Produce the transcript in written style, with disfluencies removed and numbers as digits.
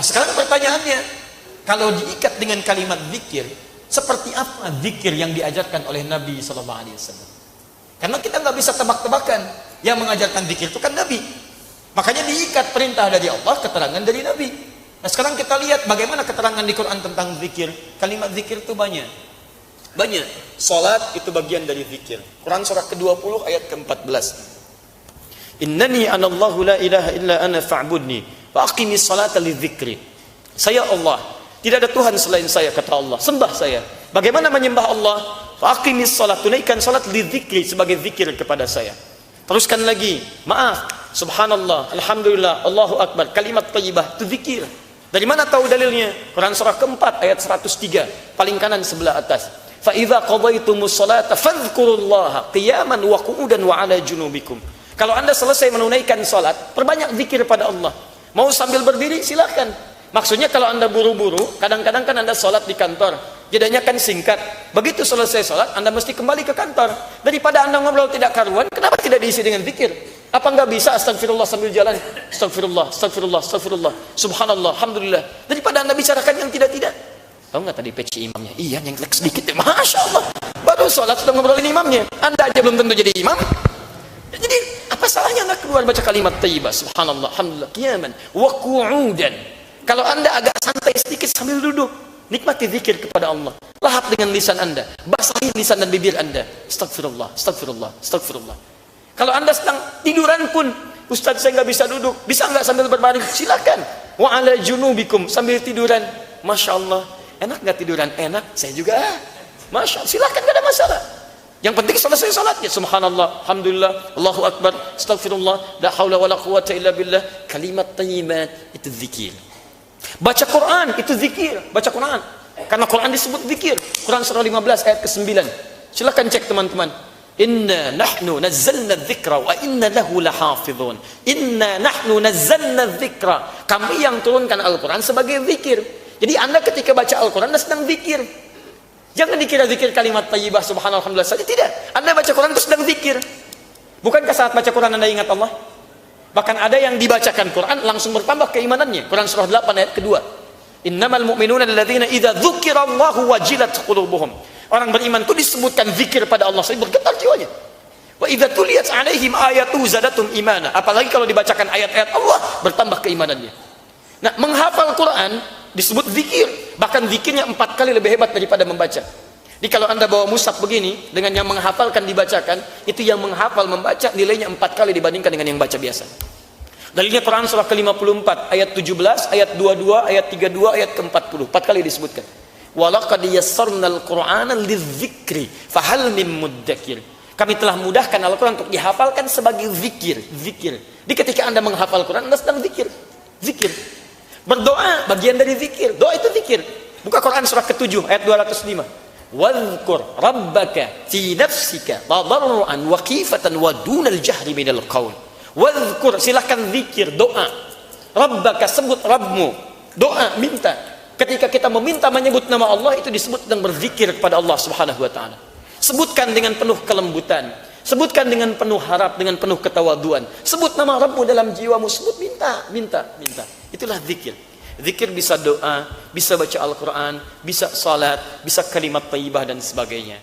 sekarang pertanyaannya, kalau diikat dengan kalimat zikir, seperti apa zikir yang diajarkan oleh Nabi SAW? Karena kita nggak bisa tebak-tebakan, yang mengajarkan zikir itu kan Nabi. Makanya diikat perintah dari Allah, keterangan dari Nabi. Nah sekarang kita lihat bagaimana keterangan di Quran tentang zikir. Kalimat zikir itu banyak. Salat itu bagian dari zikir. Quran surah ke-20 ayat ke-14. Innani anallahu la ilaha illa ana fa'budni wa aqimis salata lidzikri. Saya Allah, tidak ada Tuhan selain saya, kata Allah. Sembah saya. Bagaimana menyembah Allah? Wa aqimis salat, tunaikan salat lidzikri, sebagai zikir kepada saya. Teruskan lagi, maaf, subhanallah, alhamdulillah, Allahu akbar, kalimat thayyibah itu zikir. Dari mana tahu dalilnya? Quran surah keempat ayat 103, paling kanan sebelah atas. Fa idza qadaytumus salata fadhkurullaha qiyaman wa qu'udan wa 'ala junubikum. Kalau Anda selesai menunaikan salat, perbanyak zikir pada Allah. Mau sambil berdiri silakan. Maksudnya kalau Anda buru-buru, kadang-kadang kan Anda salat di kantor, jedanya kan singkat. Begitu selesai salat, Anda mesti kembali ke kantor. Daripada Anda ngobrol tidak karuan, kenapa tidak diisi dengan zikir? Apa enggak bisa astagfirullah sambil jalan? Astagfirullah, astagfirullah, astagfirullah, subhanallah, alhamdulillah. Daripada Anda bicarakan yang tidak-tidak. Tahu nggak tadi peci imamnya? Iya, nyengklek sedikit ya. Masya Allah. Baru sholat sudah ngobrolin imamnya. Anda aja belum tentu jadi imam. Jadi apa salahnya Anda keluar baca kalimat thayyibah? Subhanallah, alhamdulillah, qiyaman wa qu'udan. Kalau Anda agak santai sedikit sambil duduk, nikmati zikir kepada Allah. Lahap dengan lisan Anda, basahi lisan dan bibir Anda. Astagfirullah, astagfirullah, astagfirullah. Kalau Anda sedang tiduran pun, Ustaz saya nggak bisa duduk, bisa nggak sambil berbaring? Silakan. Wa 'ala junubikum, sambil tiduran. Masya Allah. Enak nggak tiduran? Enak, saya juga. Masya Allah, silakan, nggak ada masalah. Yang penting selesai salatnya. Subhanallah, alhamdulillah, Allahu akbar, astagfirullah, la haula wala quwwata illa billah. Kalimat thayyibat itu zikir. Baca Quran itu zikir. Baca Quran, karena Quran disebut zikir. Quran surah 15 ayat ke-9. Silakan cek teman-teman. Inna nahnu nazzalna dzikra wa inna lahu lahafizun. Inna nahnu nazzalna dzikra. Kami yang turunkan Al-Quran sebagai zikir. Jadi Anda ketika baca Al-Quran Anda sedang zikir. Jangan dikira zikir kalimat thayyibah subhanallah alhamdulillah saja. Tidak. Anda baca Quran itu sedang zikir. Bukankah saat baca Quran Anda ingat Allah? Bahkan ada yang dibacakan Quran langsung bertambah keimanannya. Quran surah 8 ayat kedua. Innamal mu'minuna alladzina idza dzukirallahu wajilat qulubuhum. Orang beriman itu disebutkan zikir pada Allah, saya bergetar jiwanya. Wa idza tuliyat 'alaihim ayatu zadatum imana. Apalagi kalau dibacakan ayat-ayat Allah, bertambah keimanannya. Nah, menghafal Quran disebut zikir. Bahkan zikirnya 4 kali lebih hebat daripada membaca. Jadi kalau Anda bawa mushaf begini, dengan yang menghafalkan dibacakan, itu yang menghafal membaca nilainya 4 kali dibandingkan dengan yang baca biasa. Dalilnya Quran surah ke-54 ayat 17, ayat 22, ayat 32, ayat ke-40. 4 kali disebutkan. Walaqad yassarnal Qur'ana lidzikri fahal mim muddakir. Kami telah mudahkan Al-Quran untuk dihafalkan sebagai zikir. Zikir. Jadi ketika Anda menghafal Quran, Anda sedang zikir. Zikir. Berdoa bagian dari zikir. Doa itu zikir. Buka Quran surah ke-7 ayat 205. Wadhkur rabbaka fi nafsika tadarruan wa khifatan wa dunal jahri minal qaul. Wadhkur, silahkan zikir, doa. Rabbaka, sebut Rabbmu. Doa, minta. Ketika kita meminta menyebut nama Allah, itu disebut sedang berzikir kepada Allah Subhanahu wa taala. Sebutkan dengan penuh kelembutan. Sebutkan dengan penuh harap, dengan penuh ketawaduan. Sebut nama Rabbmu dalam jiwamu, sebut, minta, minta, minta. Itulah zikir. Zikir bisa doa, bisa baca Al-Quran, bisa salat, bisa kalimat thayyibah dan sebagainya.